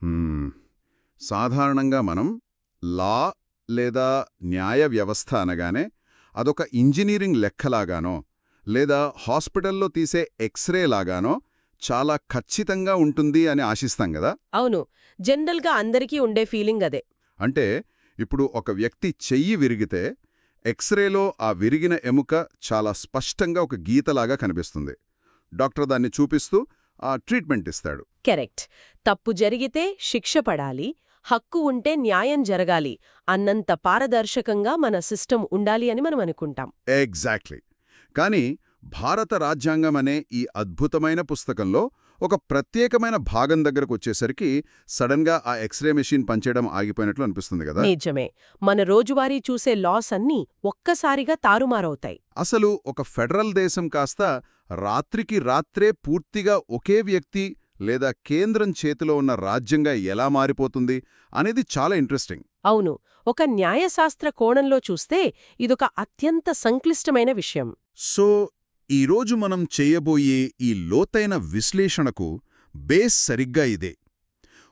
హ్మ్. సాధారణంగా మనం లా లేదా న్యాయ వ్యవస్థ అనగానే అదొక ఇంజనీరింగ్ లెక్కలాగానో లేదా హాస్పిటల్లో తీసే ఎక్స్రే లాగానో చాలా ఖచ్చితంగా ఉంటుంది అని ఆశిస్తాం గదా. అవును. జనరల్గా అందరికీ ఉండే ఫీలింగ్ అదే. అంటే ఇప్పుడు ఒక వ్యక్తి చెయ్యి విరిగితే ఎక్స్రేలో ఆ విరిగిన ఎముక చాలా స్పష్టంగా ఒక గీతలాగా కనిపిస్తుంది. డాక్టర్ దాన్ని చూపిస్తూ ఆ ట్రీట్మెంట్ ఇస్తాడు. కరెక్ట్. తప్పు జరిగితే శిక్ష పడాలి, హక్కు ఉంటే న్యాయం జరగాలి అన్నంత పారదర్శకంగా మన సిస్టమ్ ఉండాలి అని మనం అనుకుంటాం. ఎగ్జాక్ట్లీ. కానీ భారత రాజ్యాంగం అనే ఈ అద్భుతమైన పుస్తకంలో ఒక ప్రత్యేకమైన భాగం దగ్గరకు వచ్చేసరికి సడన్గా ఆ ఎక్స్రే మెషిన్ పనిచేయడం ఆగిపోయినట్లు అనిపిస్తుంది కదా. నిజమే. మన రోజువారీ చూసే లాస్ అన్నీ ఒక్కసారిగా తారుమారవుతాయి. అసలు ఒక ఫెడరల్ దేశం కాస్త రాత్రికి రాత్రే పూర్తిగా ఒకే వ్యక్తి లేదా కేంద్రం చేతిలో ఉన్న రాజ్యంగా ఎలా మారిపోతుంది అనేది చాలా ఇంట్రెస్టింగ్. అవును. ఒక న్యాయశాస్త్ర కోణంలో చూస్తే ఇదొక అత్యంత సంక్లిష్టమైన విషయం. సో ఈరోజు మనం చేయబోయే ఈ లోతైన విశ్లేషణకు బేస్ సరిగ్గా ఇదే.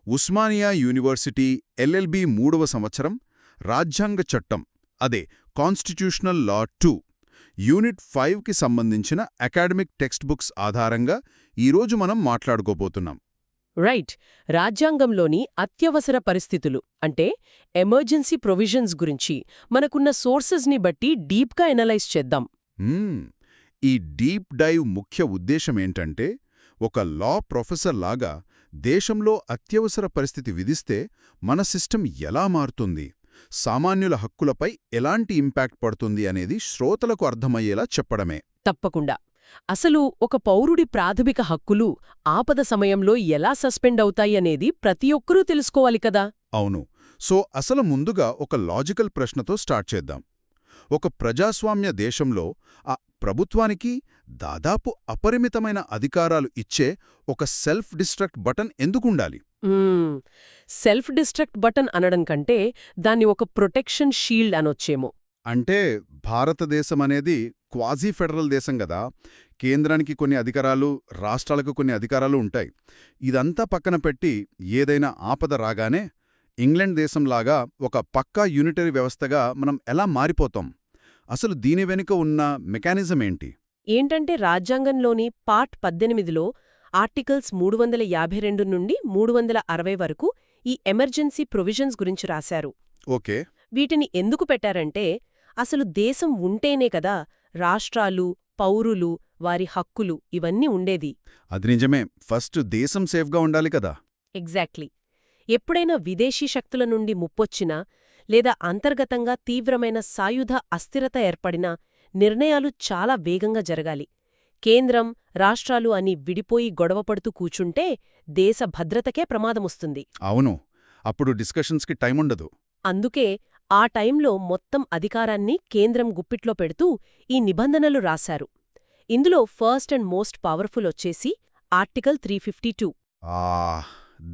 ఉస్మానియా యూనివర్సిటీ ఎల్ఎల్బి 3వ సంవత్సరం రాజ్యాంగ చట్టం, అదే కాన్స్టిట్యూషనల్ లా 2 యూనిట్ 5కి సంబంధించిన అకాడమిక్ టెక్స్ట్ బుక్స్ ఆధారంగా ఈరోజు మనం మాట్లాడుకోబోతున్నాం. రైట్. రాజ్యాంగంలోని అత్యవసర పరిస్థితులు అంటే ఎమర్జెన్సీ ప్రొవిజన్స్ గురించి మనకున్న సోర్సెస్ని బట్టి డీప్గా ఎనలైజ్ చేద్దాం. ఈ డీప్ డైవ్ ముఖ్య ఉద్దేశమేంటంటే, ఒక లా ప్రొఫెసర్ లాగా దేశంలో అత్యవసర పరిస్థితి విధిస్తే మన సిస్టమ్ ఎలా మారుతుంది, సామాన్యుల హక్కులపై ఎలాంటి ఇంపాక్ట్ పడుతుంది అనేది శ్రోతలకు అర్థమయ్యేలా చెప్పడమే. తప్పకుండా. అసలు ఒక పౌరుడి ప్రాథమిక హక్కులు ఆపద సమయంలో ఎలా సస్పెండ్ అవుతాయి అనేది ప్రతి ఒక్కరూ తెలుసుకోవాలి కదా. అవును. సో అసలు ముందుగా ఒక లాజికల్ ప్రశ్నతో స్టార్ట్ చేద్దాం. ఒక ప్రజాస్వామ్య దేశంలో ఆ ప్రభుత్వానికి దాదాపు అపరిమితమైన అధికారాలు ఇచ్చే ఒక సెల్ఫ్ డిస్ట్రక్ట్ బటన్ ఎందుకుండాలి? సెల్ఫ్ డిస్ట్రక్ట్ బటన్ అనడం కంటే దాన్ని ఒక ప్రొటెక్షన్ షీల్డ్ అనొచ్చేమో. అంటే భారతదేశం అనేది క్వాజీ ఫెడరల్ దేశం గదా. కేంద్రానికి కొన్ని అధికారాలు, రాష్ట్రాలకు కొన్ని అధికారాలు ఉంటాయి. ఇదంతా పక్కన పెట్టి ఏదైనా ఆపద రాగానే ఇంగ్లాండ్ దేశంలాగా ఒక పక్కా యూనిటరీ వ్యవస్థగా మనం ఎలా మారిపోతాం? అసలు దీని వెనుక ఉన్న మెకానిజం ఏంటి? ఏంటంటే రాజ్యాంగంలోని పార్ట్ 18లో ఆర్టికల్స్ 352 నుండి 360 వరకు ఈ ఎమర్జెన్సీ ప్రొవిజన్స్ గురించి రాశారు. ఓకే. వీటిని ఎందుకు పెట్టారంటే అసలు దేశం ఉంటేనే కదా రాష్ట్రాలు, పౌరులు, వారి హక్కులు ఇవన్నీ ఉండేది. అది నిజమే. ఫస్ట్ దేశం సేఫ్గా ఉండాలి కదా. ఎగ్జాక్ట్లీ. ఎప్పుడైనా విదేశీ శక్తుల నుండి ముప్పొచ్చినా లేదా అంతర్గతంగా తీవ్రమైన సాయుధ అస్థిరత ఏర్పడినా నిర్ణయాలు చాలా వేగంగా జరగాలి. కేంద్రం, రాష్ట్రాలు అని విడిపోయి గొడవపడుతూ కూచుంటే దేశ భద్రతకే ప్రమాదమొస్తుంది. అవును. అప్పుడు డిస్కషన్స్కి టైముండదు. అందుకే ఆ టైంలో మొత్తం అధికారాన్ని కేంద్రం గుప్పిట్లో పెడుతూ ఈ నిబంధనలు రాశారు. ఇందులో ఫస్ట్ అండ్ మోస్ట్ పవర్ఫుల్ వచ్చేసి ఆర్టికల్ 352.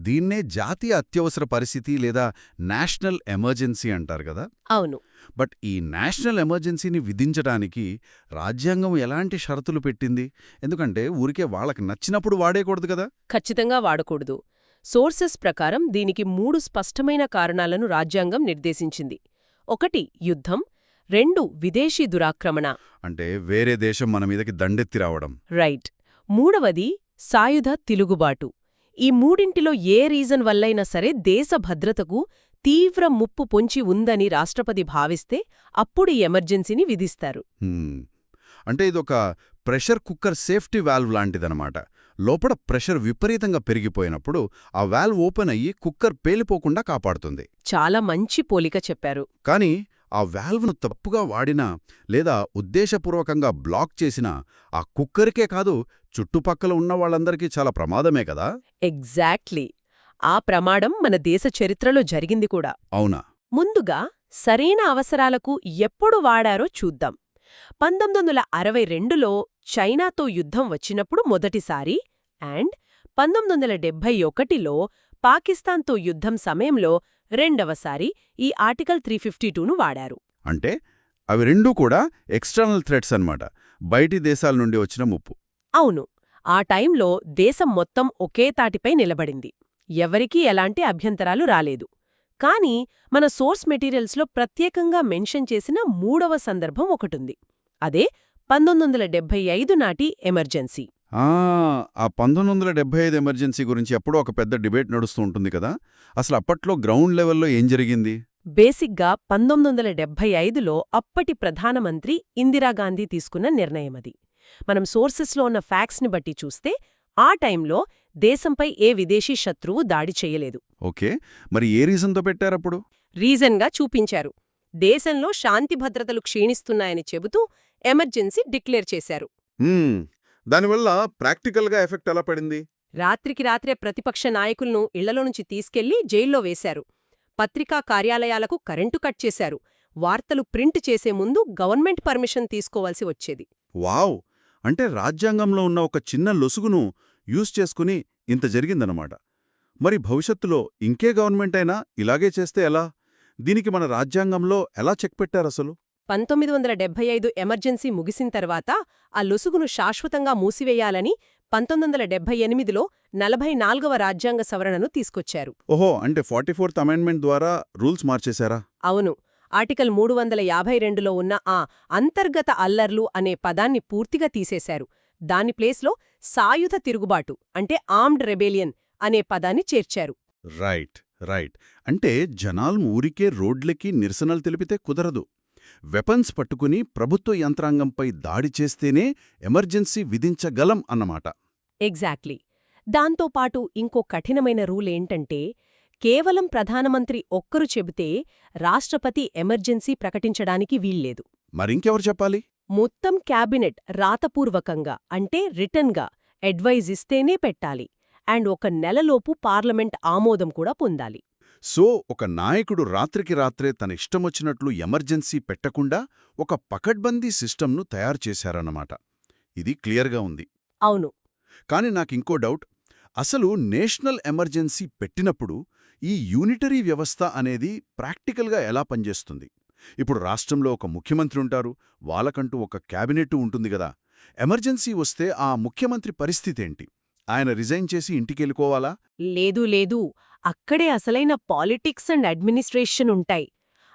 దీన్నే జాతీయ అత్యవసర పరిస్థితి లేదా నేషనల్ ఎమర్జెన్సీ అంటారు కదా. అవును. బట్ ఈ నేషనల్ ఎమర్జెన్సీని విధించడానికి రాజ్యాంగం ఎలాంటి షరతులు పెట్టింది? ఎందుకంటే ఊరికే వాళ్ళకి నచ్చినప్పుడు వాడేయకూడదు కదా. ఖచ్చితంగా వాడకూడదు. సోర్సెస్ ప్రకారం దీనికి 3 స్పష్టమైన కారణాలను రాజ్యాంగం నిర్దేశించింది. 1 యుద్ధం, 2 విదేశీ దురాక్రమణ అంటే వేరే దేశం మన మీదకి దండెత్తి రావడం. రైట్. 3వది సాయుధ తిరుగుబాటు. ఈ మూడింటిలో ఏ రీజన్ వల్లైనా సరే దేశ భద్రతకు తీవ్ర ముప్పు పొంచి ఉందని రాష్ట్రపతి భావిస్తే అప్పుడు ఈ ఎమర్జెన్సీని విధిస్తారు. అంటే ఇదొక ప్రెషర్ కుక్కర్ సేఫ్టీ వాల్వ్ లాంటిదనమాట. లోపల ప్రెషర్ విపరీతంగా పెరిగిపోయినప్పుడు ఆ వాల్వ్ ఓపెన్ అయ్యి కుక్కర్ పేలిపోకుండా కాపాడుతుంది. చాలా మంచి పోలిక చెప్పారు. కానీ ఆ వాల్వ్ను తప్పుగా వాడినా లేదా ఉద్దేశపూర్వకంగా బ్లాక్ చేసినా ఆ కుక్కరికే కాదు, చుట్టుపక్కల ఉన్న వాళ్ళందరికీ చాలా ప్రమాదమే కదా. ఎగ్జాక్ట్లీ. ఆ ప్రమాదం మన దేశ చరిత్రలో జరిగింది కూడా. అవునా? ముందుగా సరైన అవసరాలకు ఎప్పుడు వాడారో చూద్దాం. 1962లో చైనాతో యుద్ధం వచ్చినప్పుడు మొదటిసారి అండ్ 1971లో పాకిస్తాన్తో యుద్ధం సమయంలో రెండవసారి ఈ ఆర్టికల్ 352ను వాడారు. అంటే అవి రెండూ కూడా ఎక్స్టర్నల్ థ్రెట్స్ అన్నమాట, బయటి దేశాల నుండి వచ్చిన ముప్పు. అవును. ఆ టైంలో దేశం మొత్తం ఒకే తాటిపై నిలబడింది. ఎవరికీ ఎలాంటి అభ్యంతరాలు రాలేదు. కానీ మన సోర్స్ మెటీరియల్స్లో ప్రత్యేకంగా మెన్షన్ చేసిన మూడవ సందర్భం ఒకటుంది. అదే 1975 నాటి ఎమర్జెన్సీ. ఆ 1975 ఎమర్జెన్సీ గురించి ఎప్పుడో ఒక పెద్ద డిబేట్ నడుస్తూ ఉంటుంది కదా. అసలు అప్పట్లో గ్రౌండ్ లెవెల్లో ఏం జరిగింది? బేసిక్గా 1975లో అప్పటి ప్రధానమంత్రి ఇందిరాగాంధీ తీసుకున్న నిర్ణయమది. మనం సోర్సెస్లో ఉన్న ఫ్యాక్ట్స్ని బట్టి చూస్తే ఆ టైంలో దేశంపై ఏ విదేశీ శత్రువు దాడి చెయ్యలేదు. ఓకే, మరి ఏ రీజన్తో పెట్టారప్పుడు? రీజన్గా చూపించారు. దేశంలో శాంతి భద్రతలు క్షీణిస్తున్నాయని చెబుతూ ఎమర్జెన్సీ డిక్లేర్ చేశారు. దానివల్ల ప్రాక్టికల్గా ఎఫెక్ట్ ఎలా పడింది? రాత్రికి రాత్రే ప్రతిపక్ష నాయకులను ఇళ్లలో నుంచి తీసుకెళ్లి జైల్లో వేశారు. పత్రికా కార్యాలయాలకు కరెంటు కట్ చేశారు. వార్తలు ప్రింట్ చేసే ముందు గవర్నమెంట్ పర్మిషన్ తీసుకోవాల్సి వచ్చేది. వావ్! అంటే రాజ్యాంగంలో ఉన్న ఒక చిన్న లొసుగును యూజ్ చేసుకుని ఇంత జరిగిందన్నమాట. మరి భవిష్యత్తులో ఇంకే గవర్నమెంట్ అయినా ఇలాగే చేస్తే ఎలా? దీనికి మన రాజ్యాంగంలో ఎలా చెక్ పెట్టారసలు? 1975 ఎమర్జెన్సీ ముగిసిన తర్వాత ఆ లొసుగును శాశ్వతంగా మూసివేయాలని 1978లో 44వ రాజ్యాంగ సవరణను తీసుకొచ్చారు. ఓహో, అంటే 44th అమెండ్మెంట్ ద్వారా రూల్స్ మార్చేశారా? అవును. ఆర్టికల్ 352లో ఉన్న ఆ అంతర్గత అల్లర్లు అనే పదాన్ని పూర్తిగా తీసేశారు. దాని ప్లేస్లో సాయుధ తిరుగుబాటు అంటే ఆర్మ్డ్ రెబేలియన్ అనే పదాన్ని చేర్చారు. రైట్. అంటే జనాలు ఊరికే రోడ్లకి నిరసనలు తెలిపితే కుదరదు. వెపన్స్ పట్టుకుని ప్రభుత్వ యంత్రాంగంపై దాడి చేస్తేనే ఎమర్జెన్సీ విధించగలం అన్నమాట. ఎగ్జాక్ట్లీ. దాంతోపాటు ఇంకో కఠినమైన రూల్ ఏంటంటే కేవలం ప్రధానమంత్రి ఒక్కరు చెబితే రాష్ట్రపతి ఎమర్జెన్సీ ప్రకటించడానికి వీల్లేదు. మరింకెవరు చెప్పాలి? మొత్తం క్యాబినెట్ రాతపూర్వకంగా అంటే రిటర్న్గా అడ్వైజ్ ఇస్తేనే పెట్టాలి. అండ్ ఒక నెలలోపు పార్లమెంట్ ఆమోదం కూడా పొందాలి. సో ఒక నాయకుడు రాత్రికి రాత్రే తన ఇష్టమొచ్చినట్లు ఎమర్జెన్సీ పెట్టకుండా ఒక పకడ్బందీ సిస్టమ్ను తయారు చేశారన్నమాట. ఇది క్లియర్గా ఉంది. అవును. కాని నాకింకో డౌట్. అసలు నేషనల్ ఎమర్జెన్సీ పెట్టినప్పుడు ఈ యూనిటరీ వ్యవస్థ అనేది ప్రాక్టికల్గా ఎలా పనిచేస్తుంది? ఇప్పుడు రాష్ట్రంలో ఒక ముఖ్యమంత్రి ఉంటారు, వాళ్ళకంటూ ఒక క్యాబినెట్టు ఉంటుంది గదా. ఎమర్జెన్సీ వస్తే ఆ ముఖ్యమంత్రి పరిస్థితేంటి? ఆయన రిజైన్ చేసి ఇంటికెళ్ళిపోవాలా? లేదు. అక్కడే అసలైన పాలిటిక్స్ అండ్ అడ్మినిస్ట్రేషన్ ఉంటాయి.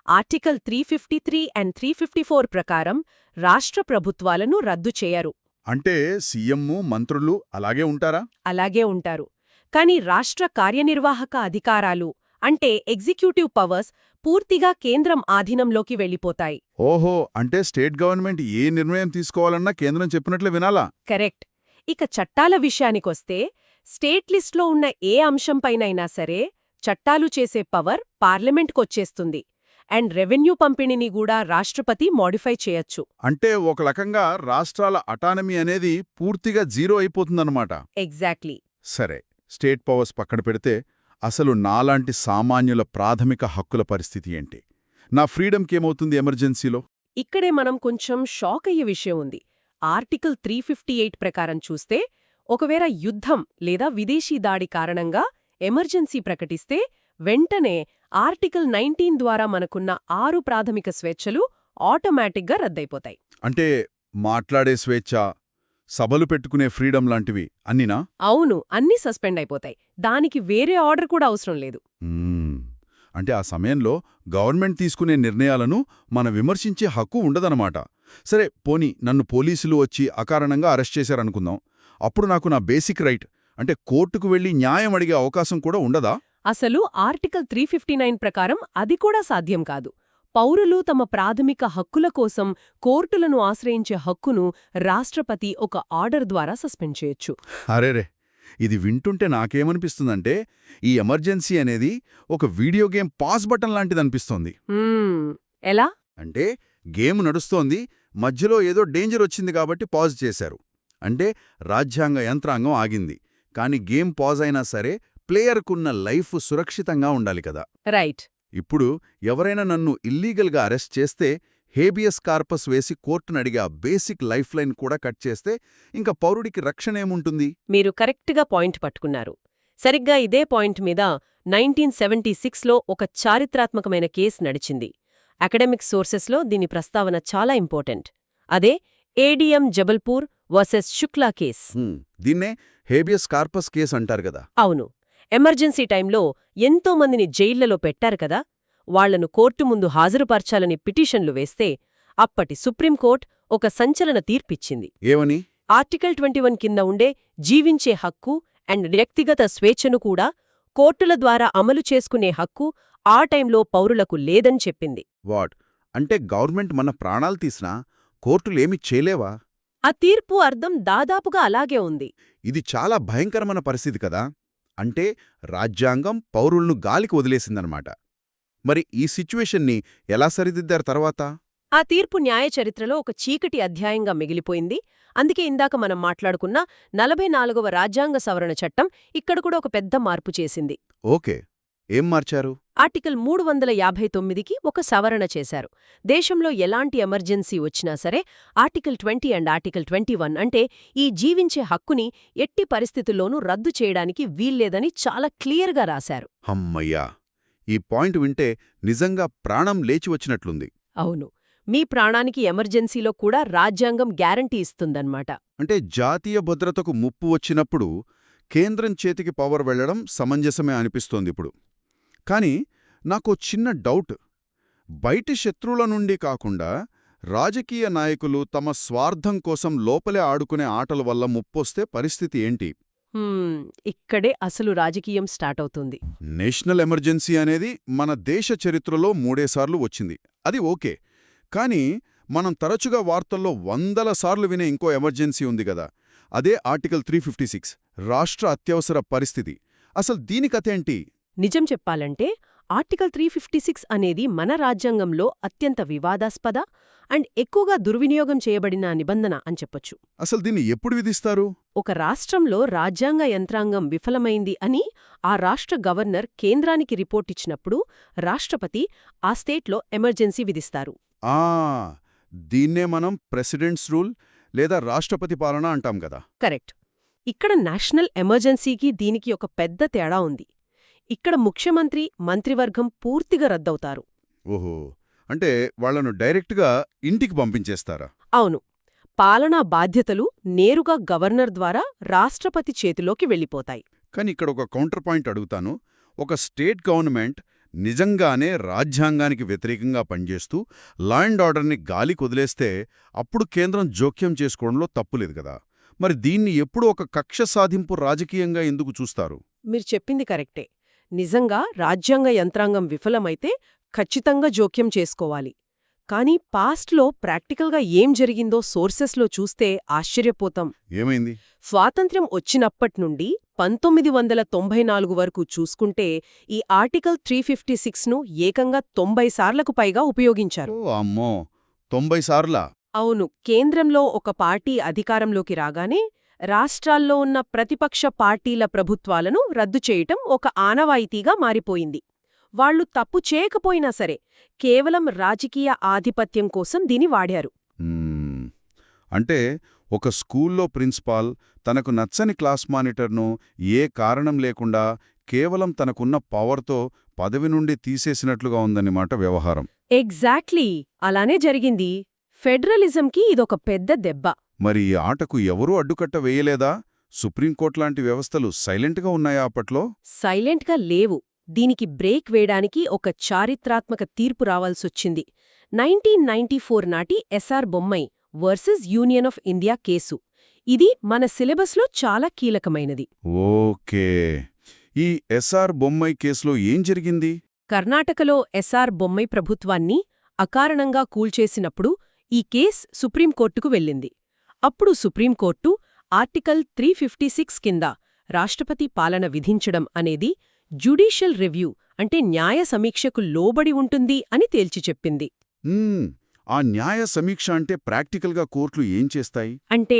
ఆర్టికల్ 353 అండ్ 354 ప్రకారం రాష్ట్ర ప్రభుత్వాలను రద్దు చేయరు. అంటే సీఎం, మంత్రులు అలాగే ఉంటారా? అలాగే ఉంటారు. కాని రాష్ట్ర కార్యనిర్వాహక అధికారాలు అంటే ఎగ్జిక్యూటివ్ పవర్స్ పూర్తిగా కేంద్రం ఆధీనంలోకి వెళ్ళిపోతాయి. ఓహో, అంటే స్టేట్ గవర్నమెంట్ ఏ నిర్ణయం తీసుకోవాలన్నా కేంద్రం చెప్పినట్లే వినాలా? కరెక్ట్. ఇక చట్టాల విషయానికొస్తే స్టేట్ లిస్ట్లో ఉన్న ఏ అంశంపైనైనా సరే చట్టాలు చేసే పవర్ పార్లమెంట్కొచ్చేస్తుంది. అండ్ రెవెన్యూ పంపిణీని కూడా రాష్ట్రపతి మోడిఫై చేయొచ్చు. అంటే ఒక రకంగా రాష్ట్రాల అటానమీ అనేది పూర్తిగా జీరో అయిపోతుందన్నమాట. ఎగ్జాక్ట్లీ. సరే, స్టేట్ పవర్స్ పక్కన పెడితే అసలు నాలాంటి సామాన్యుల ప్రాథమిక హక్కుల పరిస్థితి ఏంటి? నా ఫ్రీడమ్కేమవుతుంది ఎమర్జెన్సీలో? ఇక్కడే మనం కొంచెం షాక్ అయ్యే విషయం ఉంది. ఆర్టికల్ 358 ప్రకారం చూస్తే ఒకవేళ యుద్ధం లేదా విదేశీ దాడి కారణంగా ఎమర్జెన్సీ ప్రకటిస్తే వెంటనే ఆర్టికల్ 19 ద్వారా మనకున్న 6 ప్రాథమిక స్వేచ్ఛలు ఆటోమేటిక్గా రద్దయిపోతాయి. అంటే మాట్లాడే స్వేచ్ఛ, సభలు పెట్టుకునే ఫ్రీడమ్ లాంటివి అన్నినా? అవును, అన్నీ సస్పెండ్ అయిపోతాయి. దానికి వేరే ఆర్డర్ కూడా అవసరం లేదు. అంటే ఆ సమయంలో గవర్నమెంట్ తీసుకునే నిర్ణయాలను మనం విమర్శించే హక్కు ఉండదన్నమాట. సరే, పోనీ నన్ను పోలీసులు వచ్చి అకారణంగా అరెస్ట్ చేశారనుకుందాం. అప్పుడు నాకు నా బేసిక్ రైట్ అంటే కోర్టుకు వెళ్లి న్యాయం అడిగే అవకాశం కూడా ఉండదా? అసలు ఆర్టికల్ 359 ప్రకారం అది కూడా సాధ్యం కాదు. పౌరులు తమ ప్రాథమిక హక్కుల కోసం కోర్టులను ఆశ్రయించే హక్కును రాష్ట్రపతి ఒక ఆర్డర్ ద్వారా సస్పెండ్ చేయొచ్చు. అరేరే, ఇది వింటుంటే నాకేమనిపిస్తుందంటే ఈ ఎమర్జెన్సీ అనేది ఒక వీడియో గేమ్ పాస్ బటన్ లాంటిదనిపిస్తోంది. ఎలా? అంటే గేమ్ నడుస్తోంది, మధ్యలో ఏదో డేంజర్ వచ్చింది కాబట్టి పాజ్ చేశారు. అంటే రాజ్యాంగ యంత్రాంగం ఆగింది. కాని గేమ్ పాజ్ అయినా సరే ప్లేయర్కున్న లైఫ్ సురక్షితంగా ఉండాలి కదా. రైట్. ఇప్పుడు ఎవరైనా నన్ను ఇల్లీగల్గా అరెస్ట్ చేస్తే హేబియస్ కార్పస్ వేసి కోర్టునడిగే ఆ బేసిక్ లైఫ్ లైన్ కూడా కట్ చేస్తే ఇంకా పౌరుడికి రక్షణేముంటుంది? మీరు కరెక్ట్గా పాయింట్ పట్టుకున్నారు. సరిగ్గా ఇదే పాయింట్ మీద 1976లో ఒక చారిత్రాత్మకమైన కేసు నడిచింది. అకాడమిక్ సోర్సెస్లో దీని ప్రస్తావన చాలా ఇంపార్టెంట్. అదే ADM Jabalpur versus Shukla case. దీన్నే హేబియస్ కార్పస్ కేస్ అంటారు గదా. అవును. ఎమర్జెన్సీ టైంలో ఎంతో మందిని జైళ్లలో పెట్టారు కదా, వాళ్లను కోర్టు ముందు హాజరుపర్చాలని పిటిషన్లు వేస్తే అప్పటి సుప్రీంకోర్టు ఒక సంచలన తీర్పిచ్చింది. ఏమని? ఆర్టికల్ 21 కింద ఉండే జీవించే హక్కు అండ్ వ్యక్తిగత స్వేచ్ఛను కూడా కోర్టుల ద్వారా అమలు చేసుకునే హక్కు ఆ టైంలో పౌరులకు లేదని చెప్పింది. వాట్? అంటే గవర్నమెంట్ మన ప్రాణాలు తీసినా కోర్టులేమీ చేయలేవా? ఆ తీర్పు అర్థం దాదాపుగా అలాగే ఉంది. ఇది చాలా భయంకరమైన పరిస్థితి కదా. అంటే రాజ్యాంగం పౌరులను గాలికి వదిలేసిందనమాట. మరి ఈ సిచ్యువేషన్ని ఎలా సరిదిద్దారు తర్వాత? ఆ తీర్పు న్యాయ చరిత్రలో ఒక చీకటి అధ్యాయంగా మిగిలిపోయింది. అందుకే ఇందాక మనం మాట్లాడుకున్న 44వ రాజ్యాంగ సవరణ చట్టం ఇక్కడ కూడా ఒక పెద్ద మార్పు చేసింది. ఓకే, ఏం మార్చారు? ఆర్టికల్ 359కి ఒక సవరణ చేశారు. దేశంలో ఎలాంటి ఎమర్జెన్సీ వచ్చినా సరే ఆర్టికల్ 20 అండ్ ఆర్టికల్ 21 అంటే ఈ జీవించే హక్కుని ఎట్టి పరిస్థితుల్లోనూ రద్దు చేయడానికి వీల్లేదని చాలా క్లియర్గా రాశారు. హమ్మయ్యా! ఈ పాయింట్ వింటే నిజంగా ప్రాణం లేచి వచ్చినట్లుంది. అవును, మీ ప్రాణానికి ఎమర్జెన్సీలో కూడా రాజ్యాంగం గ్యారంటీ ఇస్తుందన్నమాట. అంటే జాతీయ భద్రతకు ముప్పు వచ్చినప్పుడు కేంద్రం చేతికి పవర్ వెళ్లడం సమంజసమే అనిపిస్తోందిప్పుడు. కానీ నాకో చిన్న డౌట్. బయటి శత్రువుల నుండి కాకుండా రాజకీయ నాయకులు తమ స్వార్థం కోసం లోపలే ఆడుకునే ఆటల వల్ల ముప్పొస్తే పరిస్థితి ఏంటి? ఇక్కడే అసలు రాజకీయం స్టార్ట్ అవుతుంది. నేషనల్ ఎమర్జెన్సీ అనేది మన దేశ చరిత్రలో 3 సార్లు వచ్చింది, అది ఓకే. కానీ మనం తరచుగా వార్తల్లో వందల సార్లు వినే ఇంకో ఎమర్జెన్సీ ఉంది గదా, అదే ఆర్టికల్ 356 రాష్ట్ర అత్యవసర పరిస్థితి. అసలు దీని కథేంటి? నిజం చెప్పాలంటే ఆర్టికల్ 356 అనేది మన రాజ్యాంగంలో అత్యంత వివాదాస్పద అండ్ ఎక్కువగా దుర్వినియోగం చేయబడిన నిబంధన అని చెప్పొచ్చు. అసలు దీన్ని ఎప్పుడు విధిస్తారు? ఒక రాష్ట్రంలో రాజ్యాంగ యంత్రాంగం విఫలమైంది అని ఆ రాష్ట్ర గవర్నర్ కేంద్రానికి రిపోర్టిచ్చినప్పుడు రాష్ట్రపతి ఆ స్టేట్లో ఎమర్జెన్సీ విధిస్తారు. దీన్నే మనం ప్రెసిడెంట్స్ రూల్ లేదా రాష్ట్రపతి పాలన అంటాం కదా. కరెక్ట్. ఇక్కడ నేషనల్ ఎమర్జెన్సీకి దీనికి ఒక పెద్ద తేడా ఉంది. ఇక్కడ ముఖ్యమంత్రి మంత్రివర్గం పూర్తిగా రద్దవుతారు. ఓహో, అంటే వాళ్లను డైరెక్ట్గా ఇంటికి పంపించేస్తారా? అవును, పాలనా బాధ్యతలు నేరుగా గవర్నర్ ద్వారా రాష్ట్రపతి చేతిలోకి వెళ్ళిపోతాయి. కానీ ఇక్కడ ఒక కౌంటర్ పాయింట్ అడుగుతాను. ఒక స్టేట్ గవర్నమెంట్ నిజంగానే రాజ్యాంగానికి వ్యతిరేకంగా పనిచేస్తూ లా అండ్ ఆర్డర్ని గాలికి వదిలేస్తే అప్పుడు కేంద్రం జోక్యం చేసుకోవడంలో తప్పులేదు కదా. మరి దీన్ని ఎప్పుడు ఒక కక్ష సాధింపు రాజకీయంగా ఎందుకు చూస్తారు? మీరు చెప్పింది కరెక్టే. నిజంగా రాజ్యాంగ యంత్రాంగం విఫలమైతే ఖచ్చితంగా జోక్యం చేసుకోవాలి. కానీ పాస్ట్లో ప్రాక్టికల్గా ఏం జరిగిందో సోర్సెస్లో చూస్తే ఆశ్చర్యపోతాం. ఏమైంది? స్వాతంత్ర్యం వచ్చినప్పట్నుండి 1994 వరకు చూసుకుంటే ఈ ఆర్టికల్ 356ను ఏకంగా 90 సార్లకు పైగా ఉపయోగించారు. అమ్మో, 90 సార్లా? అవును. కేంద్రంలో ఒక పార్టీ అధికారంలోకి రాగానే రాష్ట్రాల్లో ఉన్న ప్రతిపక్ష పార్టీల ప్రభుత్వాలను రద్దు చేయటం ఒక ఆనవాయితీగా మారిపోయింది. వాళ్లు తప్పు చేయకపోయినా సరే కేవలం రాజకీయ ఆధిపత్యం కోసం దీని వాడారు. అంటే ఒక స్కూల్లో ప్రిన్సిపాల్ తనకు నచ్చని క్లాస్ మానిటర్ను ఏ కారణం లేకుండా కేవలం తనకున్న పవర్తో పదవి నుండి తీసేసినట్లుగా ఉందన్నమాట వ్యవహారం. ఎగ్జాక్ట్లీ అలానే జరిగింది. ఫెడరలిజంకి ఇదొక పెద్ద దెబ్బ. మరి ఈ ఆటకు ఎవరూ అడ్డుకట్ట వేయలేదా? సుప్రీంకోర్టు వ్యవస్థలు సైలెంట్గా ఉన్నాయా అప్పట్లో? సైలెంట్గా లేవు. దీనికి బ్రేక్ వేయడానికి ఒక చారిత్రాత్మక తీర్పు రావాల్సొచ్చింది. 1994 నాటి SR Bommai versus Union of India case. ఇది మన సిలబస్లో చాలా కీలకమైనది. ఓకే, ఈ ఎస్ఆర్ బొమ్మై కేసులో ఏం జరిగింది? కర్ణాటకలో ఎస్ఆర్ బొమ్మై ప్రభుత్వాన్ని అకారణంగా కూల్చేసినప్పుడు ఈ కేస్ సుప్రీంకోర్టుకు వెళ్ళింది. అప్పుడు సుప్రీంకోర్టు ఆర్టికల్ 356 కింద రాష్ట్రపతి పాలన విధించడం అనేది జ్యుడిషియల్ రివ్యూ అంటే న్యాయ సమీక్షకు లోబడి ఉంటుంది అని తేల్చి చెప్పింది. ఆ న్యాయ సమీక్ష అంటే ప్రాక్టికల్గా కోర్టులు ఏం చేస్తాయి? అంటే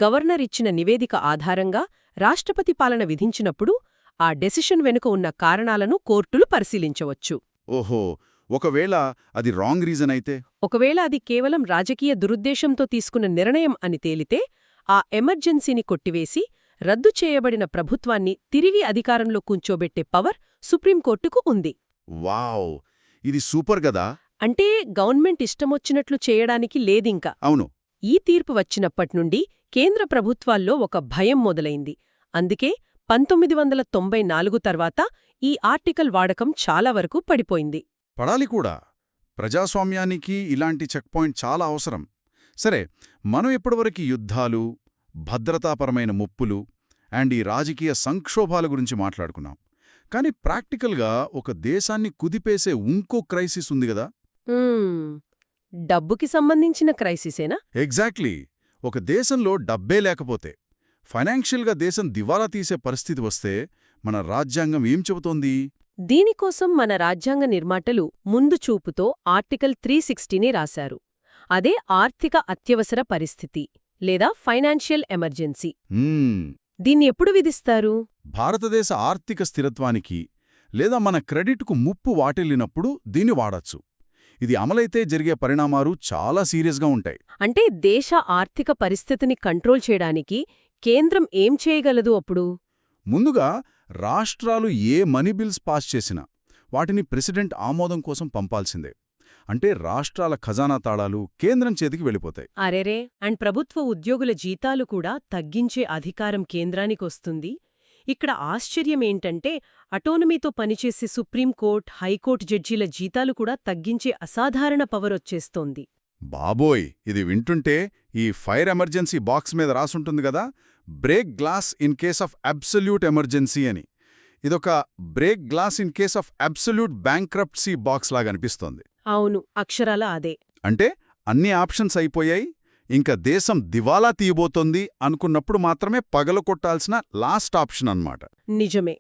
గవర్నర్ ఇచ్చిన నివేదిక ఆధారంగా రాష్ట్రపతి పాలన విధించినప్పుడు ఆ డెసిషన్ వెనుక ఉన్న కారణాలను కోర్టులు పరిశీలించవచ్చు. ఓహో, ఒకవేళ అది రాంగ్ రీజన్ అయితే? ఒకవేళ అది కేవలం రాజకీయ దురుద్దేశంతో తీసుకున్న నిర్ణయం అని తేలితే ఆ ఎమర్జెన్సీని కొట్టివేసి రద్దు చేయబడిన ప్రభుత్వాన్ని తిరిగి అధికారంలో కూర్చోబెట్టే పవర్ సుప్రీంకోర్టుకు ఉంది. వావ్, ఇది సూపర్ గదా. అంటే గవర్నమెంట్ ఇష్టమొచ్చినట్లు చేయడానికి లేదింక. అవును. ఈ తీర్పు వచ్చినప్పట్నుండి కేంద్ర ప్రభుత్వాల్లో ఒక భయం మొదలైంది. అందుకే 1994 తర్వాత ఈ ఆర్టికల్ వాడకం చాలా వరకు పడిపోయింది. పడాలి కూడా. ప్రజాస్వామ్యానికి ఇలాంటి చెక్ పాయింట్ చాలా అవసరం. సరే, మనం ఇప్పటివరకు యుద్ధాలు, భద్రతాపరమైన ముప్పులు అండ్ ఈ రాజకీయ సంక్షోభాల గురించి మాట్లాడుకున్నాం. కానీ ప్రాక్టికల్గా ఒక దేశాన్ని కుదిపేసే ఇంకో క్రైసిస్ ఉంది గదా? డబ్బుకి సంబంధించిన క్రైసిసేనా? ఎగ్జాక్ట్లీ. ఒక దేశంలో డబ్బే లేకపోతే, ఫైనాన్షియల్గా దేశం దివాలా తీసే పరిస్థితి వస్తే మన రాజ్యాంగం ఏం చెబుతోంది? దీనికోసం మన రాజ్యాంగ నిర్మాతలు ముందు చూపుతో ఆర్టికల్ 360ని రాశారు. అదే ఆర్థిక అత్యవసర పరిస్థితి లేదా ఫైనాన్షియల్ ఎమర్జెన్సీ. దీన్ని ఎప్పుడు విధిస్తారు? భారతదేశ ఆర్థిక స్థిరత్వానికి లేదా మన క్రెడిట్కు ముప్పు వాటిల్లినప్పుడు దీన్ని వాడచ్చు. ఇది అమలైతే జరిగే పరిణామాలు చాలా సీరియస్గా ఉంటాయి. అంటే దేశ ఆర్థిక పరిస్థితిని కంట్రోల్ చేయడానికి కేంద్రం ఏం చేయగలదు అప్పుడు? ముందుగా రాష్ట్రాలు ఏ మనీ బిల్స్ పాస్ చేసినా వాటిని ప్రెసిడెంట్ ఆమోదం కోసం పంపాల్సిందే. అంటే రాష్ట్రాల ఖజానా తాళాలు కేంద్రం చేతికి వెళ్ళిపోతాయి. అరెరే, అండ్ ప్రభుత్వ ఉద్యోగుల జీతాలు కూడా తగ్గించే అధికారం కేంద్రానికొస్తుంది. ఇక్కడ ఆశ్చర్యమేంటంటే అటోనమీతో పనిచేసే సుప్రీంకోర్టు, హైకోర్టు జడ్జీల జీతాలు కూడా తగ్గించే అసాధారణ పవరొచ్చేస్తోంది. బాబోయ్, ఇది వింటుంటే ఈ ఫైర్ ఎమర్జెన్సీ బాక్స్ మీద రాసుంటుంది గదా, break glass in case of absolute emergency అని. ఇదొక break glass in case of absolute bankruptcy box లాగా అనిపిస్తోంది. అవును, అక్షరాల అదే. అంటే అన్ని ఆప్షన్స్ అయిపోయాయి, ఇంకా దేశం దివాలా తీయబోతోంది అనుకున్నప్పుడు మాత్రమే పగలకొట్టాల్సిన లాస్ట్ ఆప్షన్ అన్నమాట. నిజమే.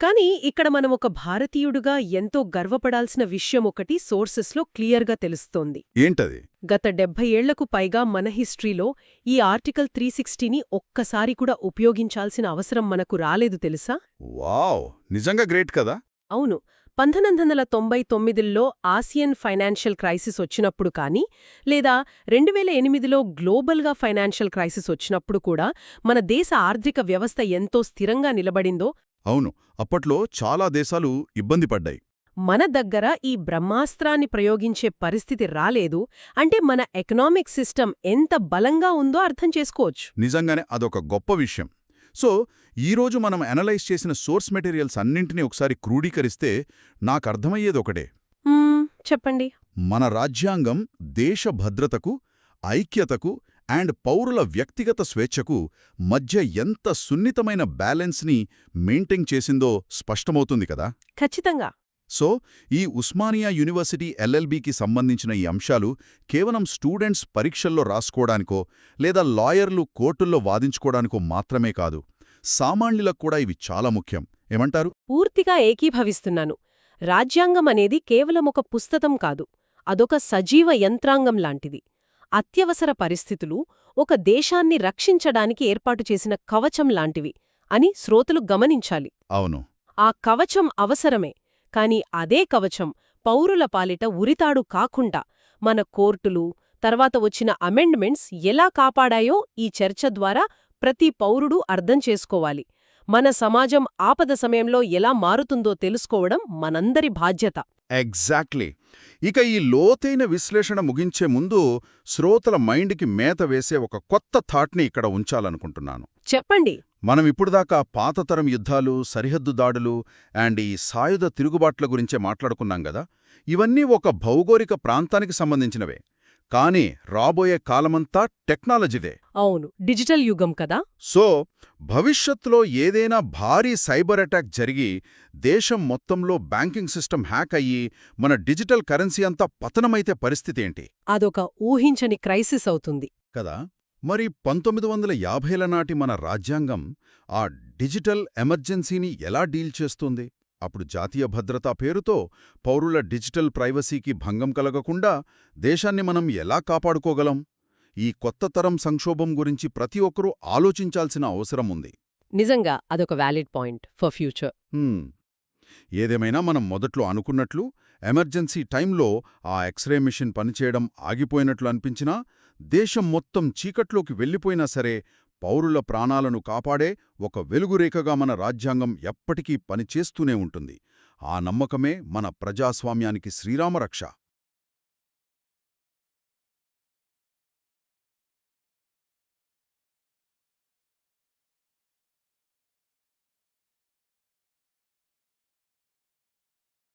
కానీ ఇక్కడ మనం ఒక భారతీయుడుగా ఎంతో గర్వపడాల్సిన విషయం ఒకటి సోర్సెస్లో క్లియర్గా తెలుస్తోంది. ఏంటది? గత 70 ఏళ్లకు పైగా మన హిస్టరీలో ఈ ఆర్టికల్ 360ని ఒక్కసారి కూడా ఉపయోగించాల్సిన అవసరం మనకు రాలేదు తెలుసా? వావ్, నిజంగా గ్రేట్ కదా. అవును. 1999లో ఆసియన్ ఫైనాన్షియల్ క్రైసిస్ వచ్చినప్పుడు కానీ, లేదా 2008లో గ్లోబల్గా ఫైనాన్షియల్ క్రైసిస్ వచ్చినప్పుడు కూడా మన దేశ ఆర్థిక వ్యవస్థ ఎంతో స్థిరంగా నిలబడిందో. అవును, అప్పట్లో చాలా దేశాలు ఇబ్బంది పడ్డాయి. మన దగ్గర ఈ బ్రహ్మాస్త్రాన్ని ప్రయోగించే పరిస్థితి రాలేదు అంటే మన ఎకనామిక్ సిస్టమ్ ఎంత బలంగా ఉందో అర్థం చేసుకోవచ్చు. నిజంగానే అదొక గొప్ప విషయం. సో ఈరోజు మనం అనలైజ్ చేసిన సోర్స్ మెటీరియల్స్ అన్నింటినీ ఒకసారి క్రోడీకరిస్తే నాకర్థమయ్యేదొకటే. చెప్పండి. మన రాజ్యాంగం దేశ భద్రతకు, ఐక్యతకు అండ్ పౌరుల వ్యక్తిగత స్వేచ్ఛకు మధ్య ఎంత సున్నితమైన బ్యాలెన్స్ని మెయింటైన్ చేసిందో స్పష్టమవుతుంది కదా. ఖచ్చితంగా. సో ఈ ఉస్మానియా యూనివర్సిటీ ఎల్ఎల్బీకి సంబంధించిన ఈ అంశాలు కేవలం స్టూడెంట్స్ పరీక్షల్లో రాసుకోవడానికో లేదా లాయర్లు కోర్టుల్లో వాదించుకోవడానికో మాత్రమే కాదు, సామాన్యులకు కూడా ఇవి చాలా ముఖ్యం. ఏమంటారు? పూర్తిగా ఏకీభవిస్తున్నాను. రాజ్యాంగం అనేది కేవలం ఒక పుస్తకం కాదు, అదొక సజీవ యంత్రాంగం లాంటిది. అత్యవసర పరిస్థితులు ఒక దేశాన్ని రక్షించడానికి ఏర్పాటు చేసిన కవచం లాంటివి అని శ్రోతలు గమనించాలి. అవును, ఆ కవచం అవసరమే, కాని అదే కవచం పౌరుల పాలిట ఉరితాడు కాకుండా మన కోర్టులు, తర్వాత వచ్చిన అమెండ్మెంట్స్ ఎలా కాపాడాయో ఈ చర్చ ద్వారా ప్రతి పౌరుడూ అర్థం చేసుకోవాలి. మన సమాజం ఆపద సమయంలో ఎలా మారుతుందో తెలుసుకోవడం మనందరి బాధ్యత. ఎగ్జాక్ట్లీ. ఇక ఈ లోతైన విశ్లేషణ ముగించే ముందు శ్రోతల మైండ్కి మేత వేసే ఒక కొత్త థాట్ని ఇక్కడ ఉంచాలనుకుంటున్నాను. చెప్పండి. మనం ఇప్పుడుదాకా పాతతరం యుద్ధాలు, సరిహద్దు దాడులు అండ్ ఈ సాయుధ తిరుగుబాట్ల గురించే మాట్లాడుకున్నాం గదా. ఇవన్నీ ఒక భౌగోళిక ప్రాంతానికి సంబంధించినవే. కానీ రాబోయే కాలమంతా టెక్నాలజీదే. అవును, డిజిటల్ యుగం కదా. సో భవిష్యత్తులో ఏదైనా భారీ సైబర్ అటాక్ జరిగి దేశం మొత్తంలో బ్యాంకింగ్ సిస్టమ్ హ్యాక్ అయ్యి మన డిజిటల్ కరెన్సీ అంతా పతనమైతే పరిస్థితేంటి? అదొక ఊహించని క్రైసిస్ అవుతుంది కదా. మరి 1950ల నాటి మన రాజ్యాంగం ఆ డిజిటల్ ఎమర్జెన్సీని ఎలా డీల్ చేస్తుంది? అప్పుడు జాతీయ భద్రతా పేరుతో పౌరుల డిజిటల్ ప్రైవసీకి భంగం కలగకుండా దేశాన్ని మనం ఎలా కాపాడుకోగలం? ఈ కొత్త తరం సంక్షోభం గురించి ప్రతి ఒక్కరూ ఆలోచించాల్సిన అవసరం ఉంది. నిజంగా అదొక వ్యాలిడ్ పాయింట్ ఫర్ ఫ్యూచర్. ఏదేమైనా మనం మొదట్లో అనుకున్నట్లు ఎమర్జెన్సీ టైంలో ఆ ఎక్స్రే మిషన్ పనిచేయడం ఆగిపోయినట్లు అనిపించినా, దేశం మొత్తం చీకట్లోకి వెళ్ళిపోయినా సరే పౌరుల ప్రాణాలను కాపాడే ఒక వెలుగురేఖగా మన రాజ్యాంగం ఎప్పటికీ పనిచేస్తూనే ఉంటుంది. ఆ నమ్మకమే మన ప్రజాస్వామ్యానికి శ్రీరామరక్ష.